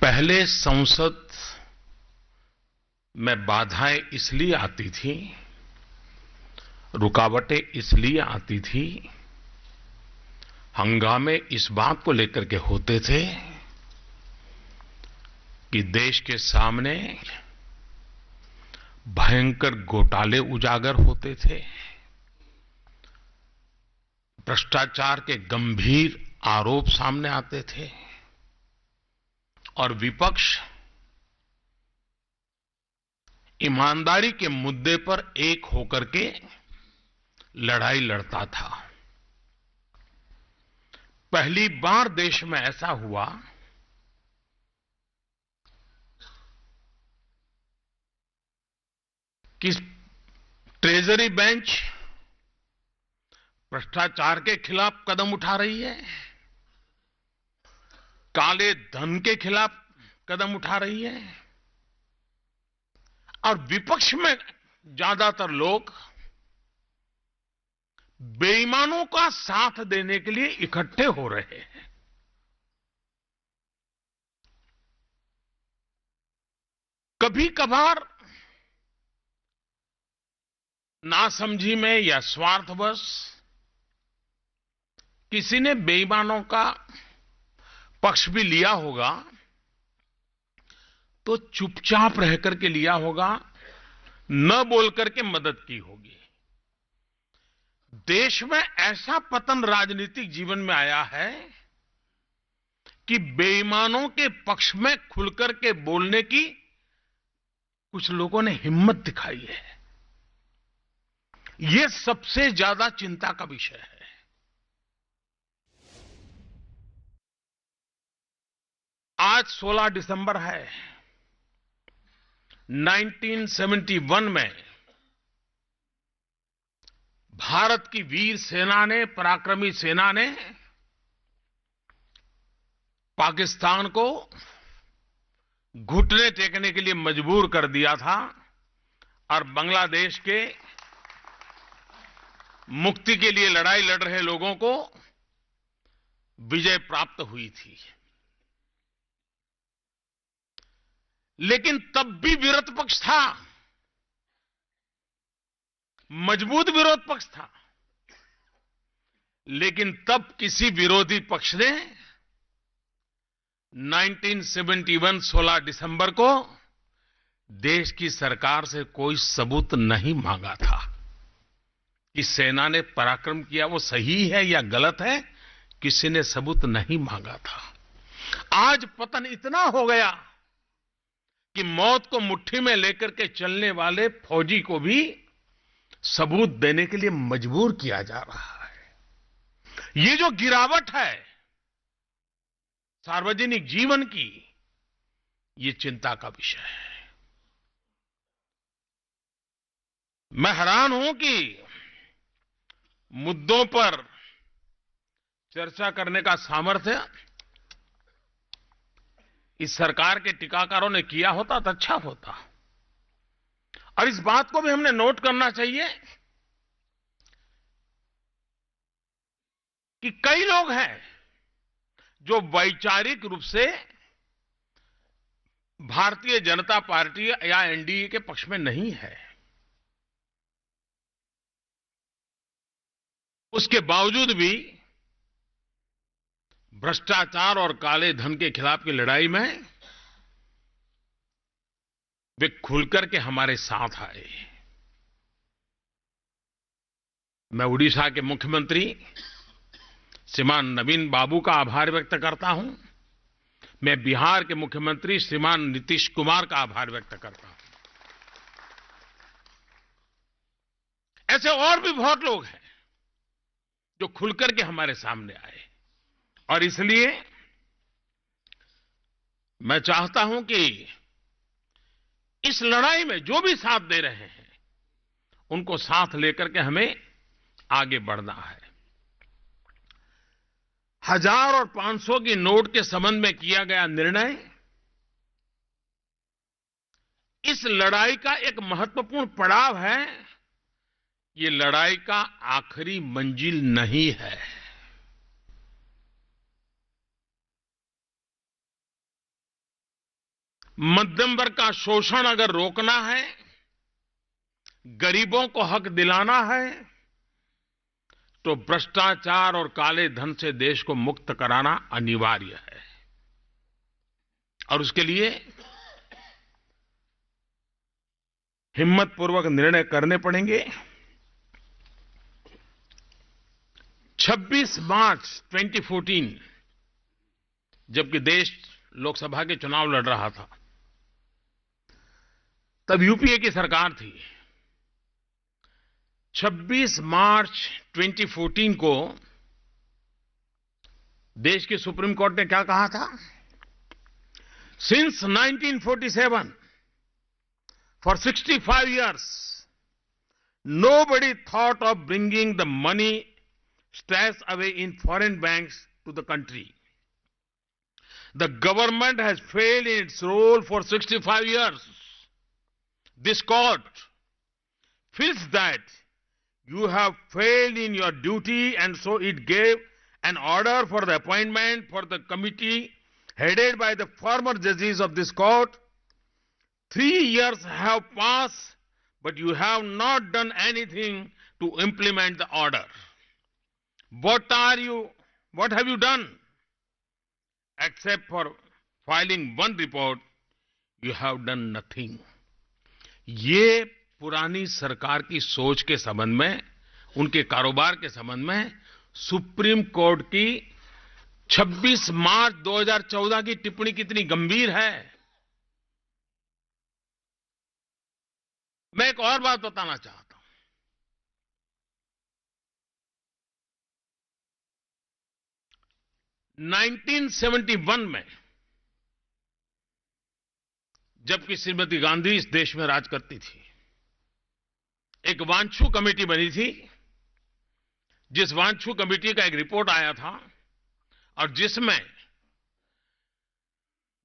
पहले संसद में बाधाएं इसलिए आती थी, रुकावटें इसलिए आती थी, हंगामे इस बात को लेकर के होते थे कि देश के सामने भयंकर घोटाले उजागर होते थे, भ्रष्टाचार के गंभीर आरोप सामने आते थे और विपक्ष ईमानदारी के मुद्दे पर एक होकर के लड़ाई लड़ता था। पहली बार देश में ऐसा हुआ कि ट्रेजरी बेंच भ्रष्टाचार के खिलाफ कदम उठा रही है, काले धन के खिलाफ कदम उठा रही है और विपक्ष में ज्यादातर लोग बेईमानों का साथ देने के लिए इकट्ठे हो रहे हैं। कभी कभार नासमझी में या स्वार्थवश किसी ने बेईमानों का पक्ष भी लिया होगा तो चुपचाप रह करके लिया होगा, न बोल करके मदद की होगी। देश में ऐसा पतन राजनीतिक जीवन में आया है कि बेईमानों के पक्ष में खुलकर के बोलने की कुछ लोगों ने हिम्मत दिखाई है। यह सबसे ज्यादा चिंता का विषय है। आज 16 दिसंबर है। 1971 में भारत की वीर सेना ने, पराक्रमी सेना ने पाकिस्तान को घुटने टेकने के लिए मजबूर कर दिया था और बांग्लादेश के मुक्ति के लिए लड़ाई लड़ रहे लोगों को विजय प्राप्त हुई थी। लेकिन तब भी विरोध पक्ष था, मजबूत विरोध पक्ष था। लेकिन तब किसी विरोधी पक्ष ने 1971 16 दिसंबर को देश की सरकार से कोई सबूत नहीं मांगा था कि सेना ने पराक्रम किया वो सही है या गलत है। किसी ने सबूत नहीं मांगा था। आज पतन इतना हो गया कि मौत को मुट्ठी में लेकर के चलने वाले फौजी को भी सबूत देने के लिए मजबूर किया जा रहा है। ये जो गिरावट है सार्वजनिक जीवन की, ये चिंता का विषय है। मैं हैरान हूं कि मुद्दों पर चर्चा करने का सामर्थ्य इस सरकार के टीकाकारों ने किया होता तो अच्छा होता। और इस बात को भी हमने नोट करना चाहिए कि कई लोग हैं जो वैचारिक रूप से भारतीय जनता पार्टी या एनडीए के पक्ष में नहीं है, उसके बावजूद भी भ्रष्टाचार और काले धन के खिलाफ की लड़ाई में वे खुलकर के हमारे साथ आए। मैं उड़ीसा के मुख्यमंत्री श्रीमान नवीन बाबू का आभार व्यक्त करता हूं। मैं बिहार के मुख्यमंत्री श्रीमान नीतीश कुमार का आभार व्यक्त करता हूं। ऐसे और भी बहुत लोग हैं जो खुलकर के हमारे सामने आए और इसलिए मैं चाहता हूं कि इस लड़ाई में जो भी साथ दे रहे हैं उनको साथ लेकर के हमें आगे बढ़ना है। 1000 और 500 की नोट के संबंध में किया गया निर्णय इस लड़ाई का एक महत्वपूर्ण पड़ाव है। ये लड़ाई का आखिरी मंजिल नहीं है। मध्यम वर्ग का शोषण अगर रोकना है, गरीबों को हक दिलाना है, तो भ्रष्टाचार और काले धन से देश को मुक्त कराना अनिवार्य है। और उसके लिए हिम्मतपूर्वक निर्णय करने पड़ेंगे। 26 मार्च 2014 जबकि देश लोकसभा के चुनाव लड़ रहा था, तब यूपीए की सरकार थी। 26 मार्च 2014 को देश की सुप्रीम कोर्ट ने क्या कहा था? Since 1947 for 65 years nobody thought of bringing the money stashed away in foreign banks to the country. The government has failed in its role for 65 years. This court feels that you have failed in your duty, and so it gave an order for the appointment for the committee headed by the former judges of this court. 3 years have passed, but you have not done anything to implement the order. What have you done? Except for filing one report, you have done nothing. ये पुरानी सरकार की सोच के संबंध में, उनके कारोबार के संबंध में सुप्रीम कोर्ट की 26 मार्च 2014 की टिप्पणी कितनी गंभीर है। मैं एक और बात बताना चाहता हूं। 1971 में जबकि श्रीमती गांधी इस देश में राज करती थी, एक वांछू कमेटी बनी थी, जिस वांछू कमेटी का एक रिपोर्ट आया था और जिसमें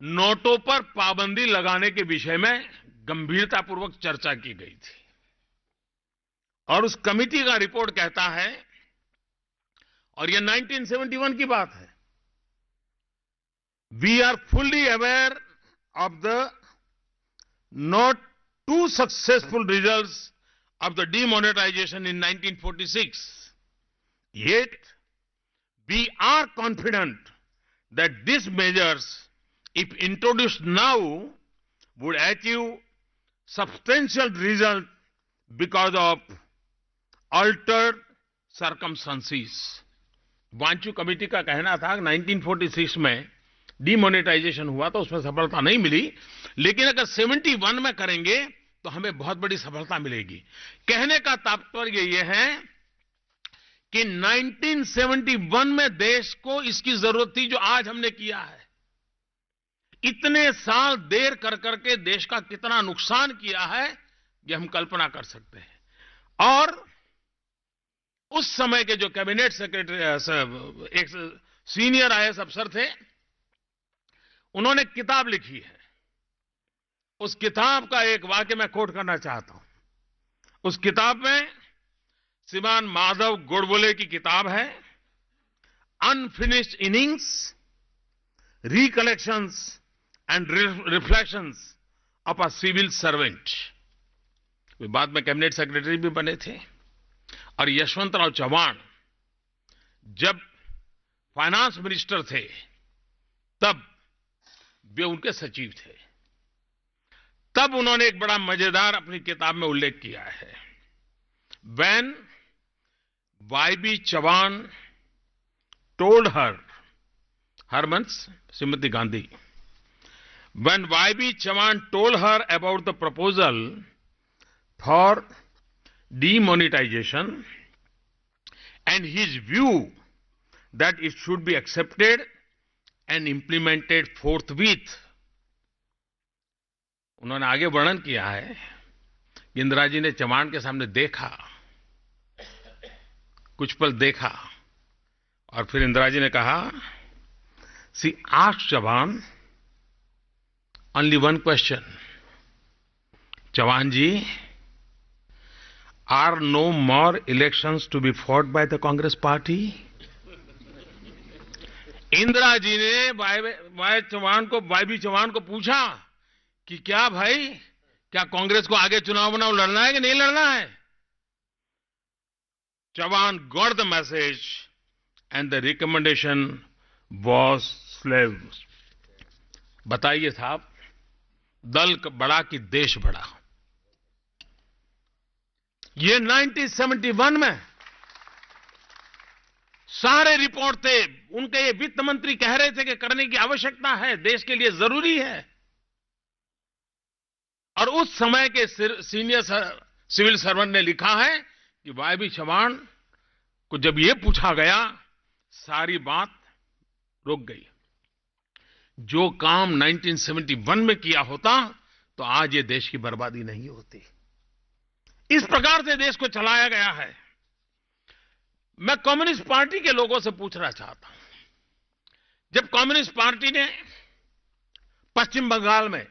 नोटों पर पाबंदी लगाने के विषय में गंभीरतापूर्वक चर्चा की गई थी। और उस कमेटी का रिपोर्ट कहता है, और यह 1971 की बात है, we are fully aware of the not too successful results of the demonetization in 1946. Yet, we are confident that these measures, if introduced now, would achieve substantial result because of altered circumstances. Wanchu committee का कहना था 1946 में demonetisation हुआ तो उसमें सफलता नहीं मिली, लेकिन अगर 71 में करेंगे तो हमें बहुत बड़ी सफलता मिलेगी। कहने का तात्पर्य यह है कि 1971 में देश को इसकी जरूरत थी जो आज हमने किया है। इतने साल देर कर करके देश का कितना नुकसान किया है, यह हम कल्पना कर सकते हैं। और उस समय के जो कैबिनेट सेक्रेटरी, एक सीनियर आईएएस अफसर थे, उन्होंने किताब लिखी है। उस किताब का एक वाक्य मैं कोट करना चाहता हूं। उस किताब में श्रीमान माधव गोडबोले की किताब है, Unfinished Innings, Recollections and Reflections of a Civil Servant. वे बाद में कैबिनेट सेक्रेटरी भी बने थे। और यशवंतराव चव्हाण जब फाइनेंस मिनिस्टर थे, तब वे उनके सचिव थे। तब उन्होंने एक बड़ा मजेदार अपनी किताब में उल्लेख किया है। When Y.B. Chavan told her means Srimati Gandhi, when Y.B. Chavan told her about the proposal for demonetization and his view that it should be accepted and implemented forthwith, उन्होंने आगे वर्णन किया है कि इंदिरा जी ने चव्हाण के सामने देखा, कुछ पल देखा, और फिर इंदिरा जी ने कहा, she asked Chavan only one question, Chavan ji, are no more elections to be fought by the Congress party? Indira ji ने वाई बी चव्हाण को पूछा कि क्या भाई, क्या कांग्रेस को आगे चुनाव लड़ना है कि नहीं लड़ना है? Chauhan got the message and the recommendation was shelved. बताइए साहब, दल बड़ा कि देश बड़ा? ये 1971 में सारे रिपोर्ट थे, उनके ये वित्त मंत्री कह रहे थे कि करने की आवश्यकता है, देश के लिए जरूरी है। और उस समय के सीनियर सिविल सर्वेंट ने लिखा है कि वाई चौहान को जब ये पूछा गया, सारी बात रुक गई। जो काम 1971 में किया होता तो आज ये देश की बर्बादी नहीं होती। इस प्रकार से देश को चलाया गया है। मैं कम्युनिस्ट पार्टी के लोगों से पूछना चाहता हूं, जब कम्युनिस्ट पार्टी ने पश्चिम बंगाल में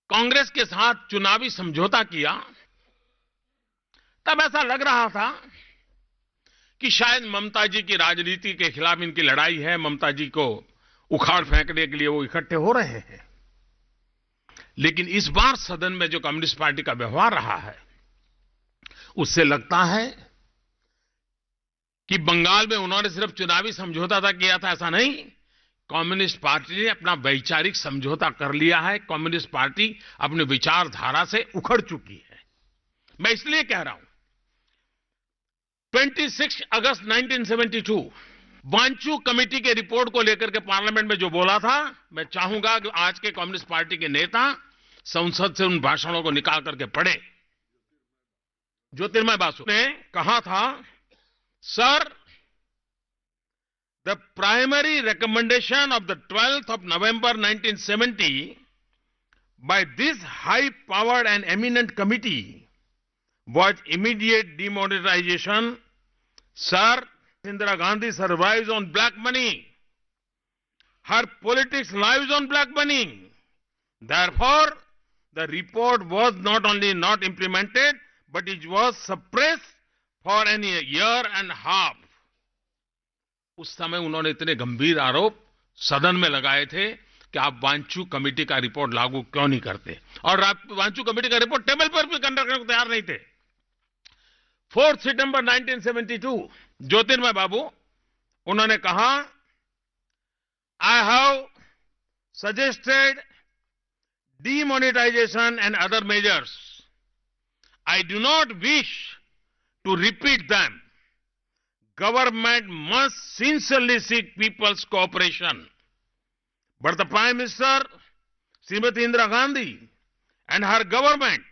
कांग्रेस के साथ चुनावी समझौता किया, तब ऐसा लग रहा था कि शायद ममता जी की राजनीति के खिलाफ इनकी लड़ाई है, ममता जी को उखाड़ फेंकने के लिए वो इकट्ठे हो रहे हैं। लेकिन इस बार सदन में जो कम्युनिस्ट पार्टी का व्यवहार रहा है, उससे लगता है कि बंगाल में उन्होंने सिर्फ चुनावी समझौता किया था, ऐसा नहीं। कम्युनिस्ट पार्टी ने अपना वैचारिक समझौता कर लिया है। कम्युनिस्ट पार्टी अपनी विचारधारा से उखड़ चुकी है। मैं इसलिए कह रहा हूं, 26 अगस्त 1972 वांचू कमेटी के रिपोर्ट को लेकर के पार्लियामेंट में जो बोला था, मैं चाहूंगा कि आज के कम्युनिस्ट पार्टी के नेता संसद से उन भाषणों को निकाल करके पढ़े। ज्योतिर्मय बासु ने कहा था, sir, the primary recommendation of the 12th of November 1970 by this high powered and eminent committee was immediate demonetization. Sir, Indira Gandhi survives on black money. Her politics lives on black money. Therefore, the report was not only not implemented, but it was suppressed for a year and a half. उस समय उन्होंने इतने गंभीर आरोप सदन में लगाए थे कि आप वांचू कमेटी का रिपोर्ट लागू क्यों नहीं करते, और आप वांचू कमेटी का रिपोर्ट टेबल पर भी करने को तैयार नहीं थे। 4 सितंबर 1972 ज्योतिर्मय बाबू, उन्होंने कहा, I have suggested demonetization and other measures. I do not wish to repeat them. Government must sincerely seek people's cooperation. But the Prime Minister, Srimati Indira Gandhi, and her government,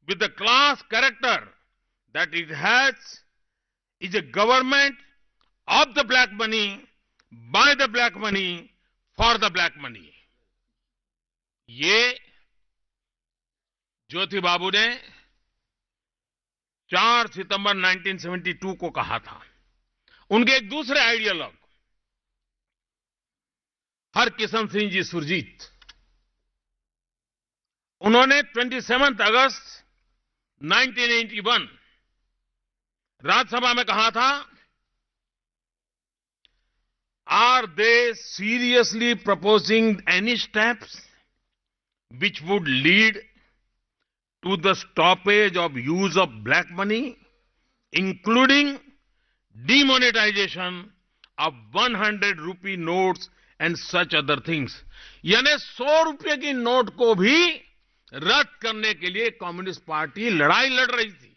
with the class character that it has, is a government of the black money, by the black money, for the black money. ये ज्योति बाबू ने 4 सितंबर 1972 को कहा था। उनके एक दूसरे ideologue Harkishan Singh ji Surjeet, उन्होंने 27 अगस्त 1981 राज्यसभा में कहा था, are they seriously proposing any steps which would lead to the stoppage of use of black money, including demonetization of 100 rupee notes and such other things. यानी 100 रुपए की नोट को भी रद्द करने के लिए कम्युनिस्ट पार्टी लड़ाई लड़ रही थी।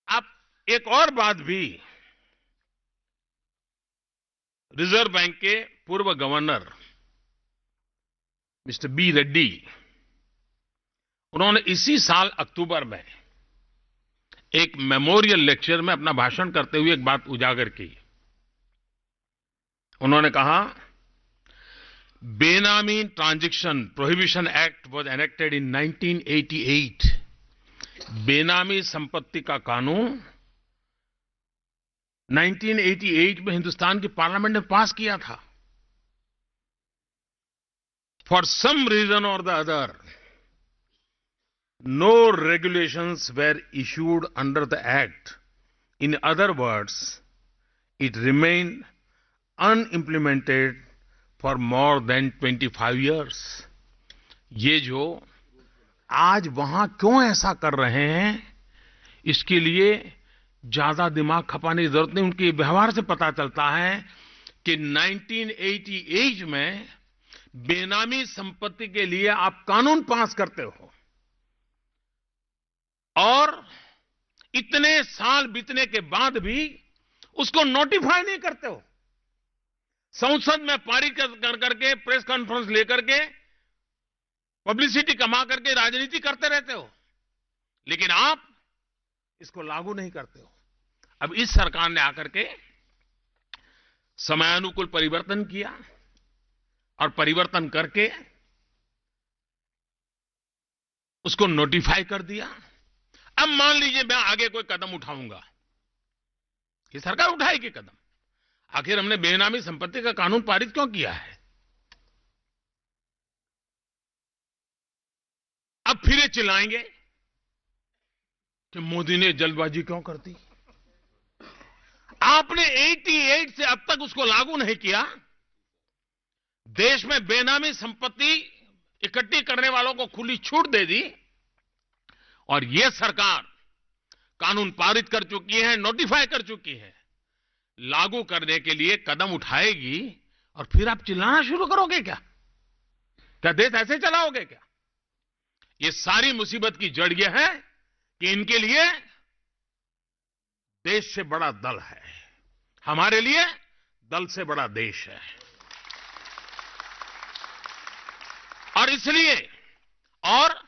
अब एक और बात भी, रिजर्व बैंक के पूर्व गवर्नर मिस्टर बी रेड्डी, उन्होंने इसी साल अक्टूबर में एक मेमोरियल लेक्चर में अपना भाषण करते हुए एक बात उजागर की। उन्होंने कहा, बेनामी transaction prohibition act was enacted इन 1988। बेनामी संपत्ति का कानून 1988 में हिंदुस्तान की पार्लियामेंट ने पास किया था। फॉर सम रीजन और the other, no regulations were issued under the act. In other words, it remained unimplemented for more than 25 years. ये जो आज वहां क्यों ऐसा कर रहे हैं, इसके लिए ज्यादा दिमाग खपाने की जरूरत नहीं. उनके व्यवहार से पता चलता है कि 1988 में बेनामी संपत्ति के लिए आप कानून पास करते हो और इतने साल बीतने के बाद भी उसको नोटिफाई नहीं करते हो. संसद में पारित कर करके प्रेस कॉन्फ्रेंस लेकर के पब्लिसिटी कमा करके राजनीति करते रहते हो, लेकिन आप इसको लागू नहीं करते हो. अब इस सरकार ने आकर के समयानुकूल परिवर्तन किया और परिवर्तन करके उसको नोटिफाई कर दिया. अब मान लीजिए मैं आगे कोई कदम उठाऊंगा, ये सरकार उठाएगी कदम. आखिर हमने बेनामी संपत्ति का कानून पारित क्यों किया है? अब फिर ये चिल्लाएंगे कि मोदी ने जल्दबाजी क्यों कर दी. आपने 88 से अब तक उसको लागू नहीं किया. देश में बेनामी संपत्ति इकट्ठी करने वालों को खुली छूट दे दी और यह सरकार कानून पारित कर चुकी है, नोटिफाई कर चुकी है, लागू करने के लिए कदम उठाएगी और फिर आप चिल्लाना शुरू करोगे क्या? क्या देश ऐसे चलाओगे क्या? ये सारी मुसीबत की जड़ यह है कि इनके लिए देश से बड़ा दल है, हमारे लिए दल से बड़ा देश है. और इसलिए, और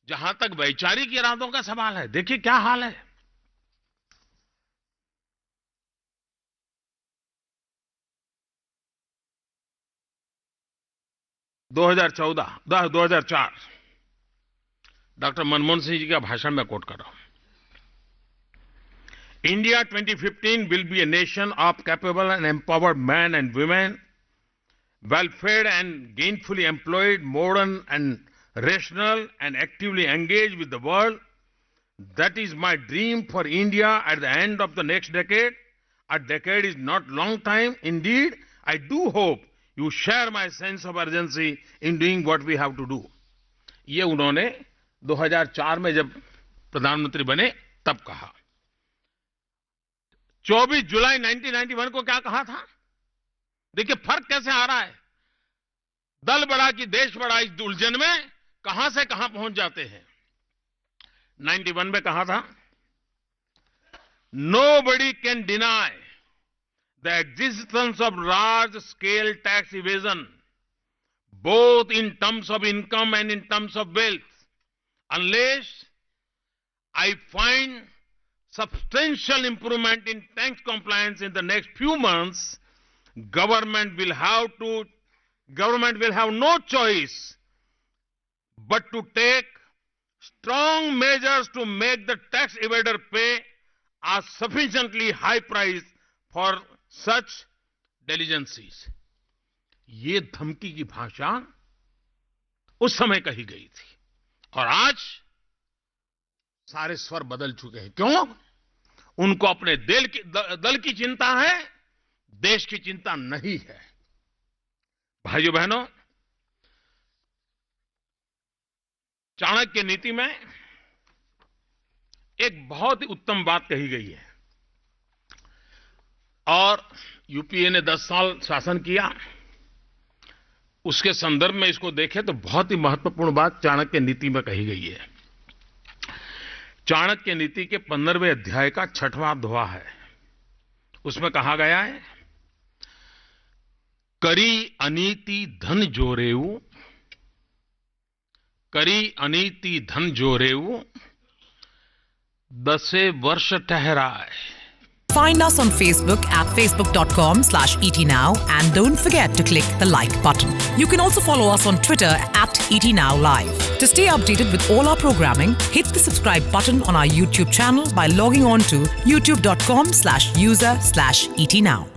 जहां तक वैचारिक इरादों का सवाल है, देखिए क्या हाल है. दो 2004 डॉक्टर मनमोहन सिंह जी का भाषण में कोट कर रहा हूं. India 2015 will be a nation of capable and empowered men and women, well-fed and gainfully employed, modern and rational and actively engaged with the world. That is my dream for India at the end of the next decade. A decade is not long time. Indeed, I do hope you share my sense of urgency in doing what we have to do. ये उन्होंने 2004 में जब प्रधानमंत्री बने तब कहा. 24 जुलाई 1991 को क्या कहा था? देखिए फर्क कैसे आ रहा है. दल बड़ा कि देश बड़ा, इस उलझन में कहां से कहां पहुंच जाते हैं. 91 में कहा था, nobody can deny the existence of large scale tax evasion both in terms of income and in terms of wealth. Unless I find substantial improvement in tax compliance in the next few months, government will have no choice but to take strong measures to make the tax evader pay a sufficiently high price for such diligencies. ये धमकी की भाषा उस समय कही गई थी और आज सारे स्वर बदल चुके हैं. क्यों? उनको अपने दल की चिंता है, देश की चिंता नहीं है. भाइयों बहनों, चाणक्य नीति में एक बहुत ही उत्तम बात कही गई है और यूपीए ने 10 साल शासन किया. उसके संदर्भ में इसको देखें तो बहुत ही महत्वपूर्ण बात चाणक्य नीति में कही गई है. चाणक्य नीति के 15वें अध्याय का 6वां दोहा है. उसमें कहा गया है, करी अनीति धन जोरेऊ, करी अनीति धन जोरेऊ, 10 वर्ष ठहराए. Find us on Facebook at facebook.com/etnow and don't forget to click the like button. You can also follow us on Twitter at etnowlive. To stay updated with all our programming, hit the subscribe button on our YouTube channel by logging on to youtube.com/user/etnow.